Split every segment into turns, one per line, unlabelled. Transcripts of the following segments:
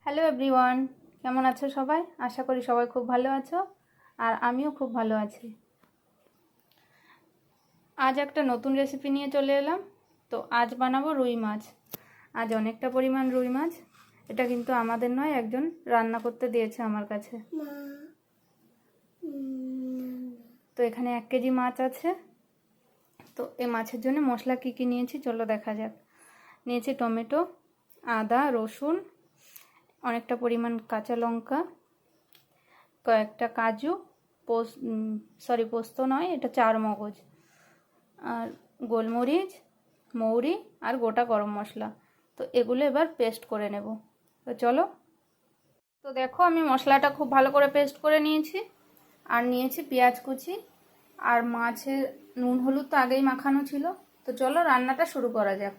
Hello everyone, কেমন আছো সবাই? আশা করি সবাই খুব ভালো আছো আর আমিও খুব ভালো আছি। আজ একটা নতুন রেসিপি নিয়ে চলে এলাম। তো আজ বানাবো রুই মাছ। আজ অনেকটা পরিমাণ রুই মাছ। এটা কিন্তু আমাদের নয়, একজন রান্না করতে দিয়েছে আমার কাছে। তো এখানে 1 কেজি মাছ আছে। তো এই মাছের জন্য মশলা কী কী নিয়েছি চলো দেখা যাক। নিয়েছি টমেটো, আদা, রসুন, অনেকটা পরিমাণ কাঁচা লঙ্কা, কয়েকটা কাজু, পোস্ত নয়, এটা 4 মগজ, আর গোলমরিচ, মৌরি আর গোটা গরম মশলা। তো এগুলো এবার পেস্ট করে নেব। তো চলো। তো দেখো, আমি মশলাটা খুব ভালো করে পেস্ট করে নিয়েছি। আর নিয়েছি পেঁয়াজ কুচি, আর মাছের নুন হলুদ তো আগেই মাখানো ছিল। তো চলো রান্নাটা শুরু করা যাক।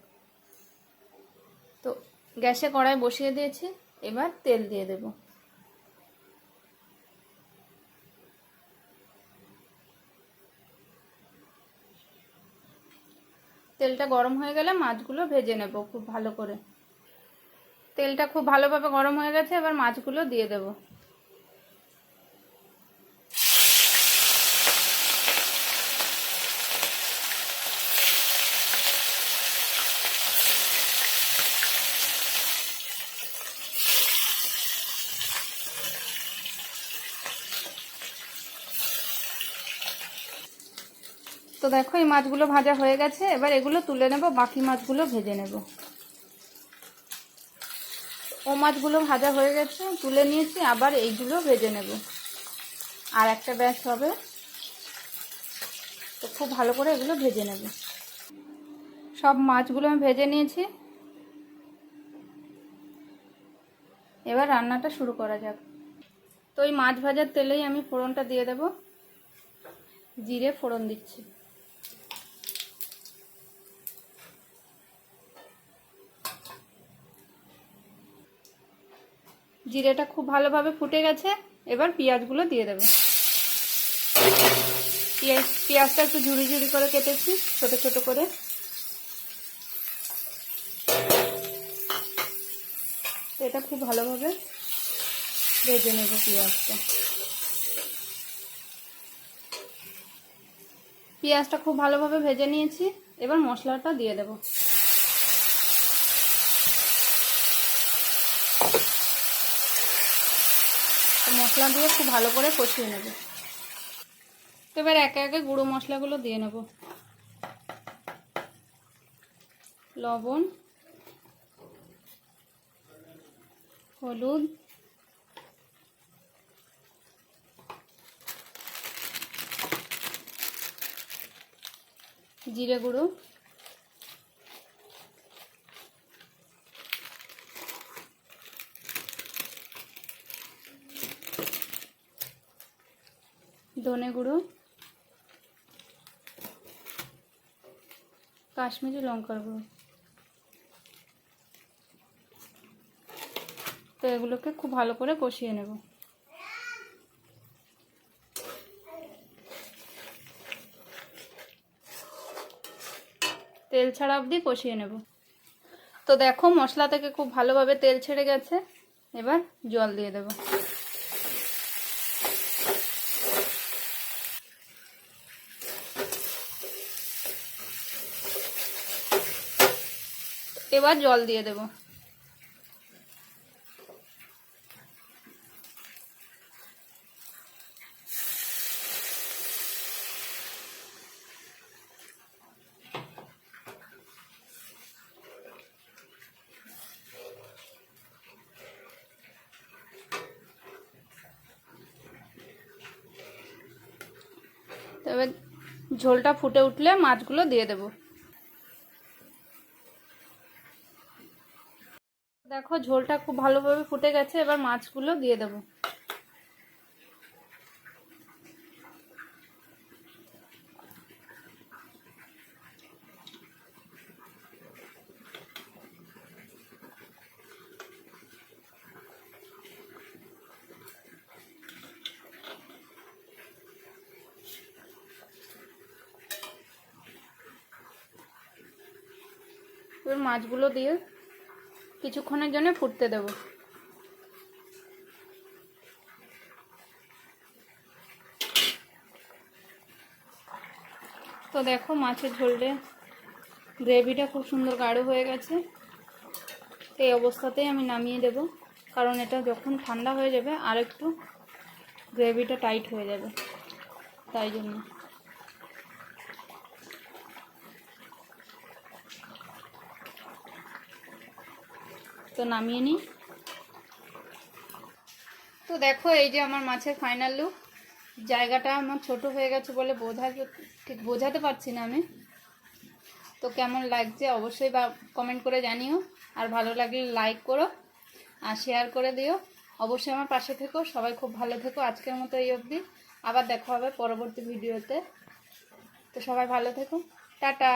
তো গ্যাসে কড়াই বসিয়ে দিয়েছি, এবার তেল দিয়ে দেব। তেলটা গরম হয়ে গেলে মাছগুলো ভেজে নেব খুব ভালো করে। তেলটা খুব ভালোভাবে গরম হয়ে গেছে, এবার মাছগুলো দিয়ে দেব। তো দেখো, এই মাছগুলো ভাজা হয়ে গেছে, এবার এগুলো তুলে নেব, বাকি মাছগুলো ভেজে নেব। ও মাছগুলো ভাজা হয়ে গেছে, তুলে নিয়েছি, আবার এইগুলো ভেজে নেব। আর একটা ব্যাচ হবে, তো খুব ভালো করে এগুলো ভেজে নেব। সব মাছগুলো আমি ভেজে নিয়েছি, এবার রান্নাটা শুরু করা যাক। তো এই মাছ ভাজার তেলেই আমি ফোড়নটা দিয়ে দেব। জিরে ফোড়ন দিচ্ছি। জিরেটা খুব ভালোভাবে ফুটে গেছে, এবার পেঁয়াজগুলো দিয়ে দেব। পেঁয়াজটা একটু ঝুড়ি ঝুড়ি করে কেটেছি, ছোট ছোট করে। তো এটা খুব ভালোভাবে ভেজে নেব পেঁয়াজটা। পেঁয়াজটা খুব ভালোভাবে ভেজে নিয়েছি, এবার মশলাটা দিয়ে দেব। মশলা দিয়ে খুব ভালো করে কষিয়ে নেব। তো এবার একে একে গুঁড়ো মশলাগুলো দিয়ে নেব। লবণ, হলুদ, জিরে গুঁড়ো, ধনে গুঁড়ো, কাশ্মীরি লঙ্কার গুঁড়ো। তো এগুলোকে খুব ভালো করে কষিয়ে নেব। তেল ছাড়া অবধি কষিয়ে নেব। তো দেখো, মশলা থেকে খুব ভালোভাবে তেল ছেড়ে গেছে, এবার জল দিয়ে দেব। এবার জল দিয়ে দেব। তবে ঝোলটা ফুটে উঠলে মাছগুলো দিয়ে দেব। দেখো, ঝোলটা খুব ভালোভাবে ফুটে গেছে, এবার মাছগুলো দিয়ে দেব। এবার মাছগুলো দিয়ে কিছুক্ষণের জন্য ফুটতে দেব। তো দেখো মাছের ঝোলটা গ্রেভিটা খুব সুন্দর গাঢ় হয়ে গেছে। এই অবস্থাতেই আমি নামিয়ে দেব, কারণ এটা যখন ঠান্ডা হয়ে যাবে আর একটু গ্রেভিটা টাইট হয়ে যাবে, তাই জন্য। তো নামিয়ে নিই। তো দেখো এই যে আমার মাছের ফাইনাল লুক। জায়গাটা আমার ছোট হয়ে গেছে বলে ঠিক বোঝাতে পারছি না আমি। তো কেমন লাগছে অবশ্যই বা কমেন্ট করে জানিও, আর ভালো লাগলে লাইক করো আর শেয়ার করে দিও। অবশ্যই আমার পাশে থেকো, সবাই খুব ভালো থেকো। আজকের মতো এই অবধি, আবার দেখা হবে পরবর্তী ভিডিওতে। তো সবাই ভালো থেকো, টাটা।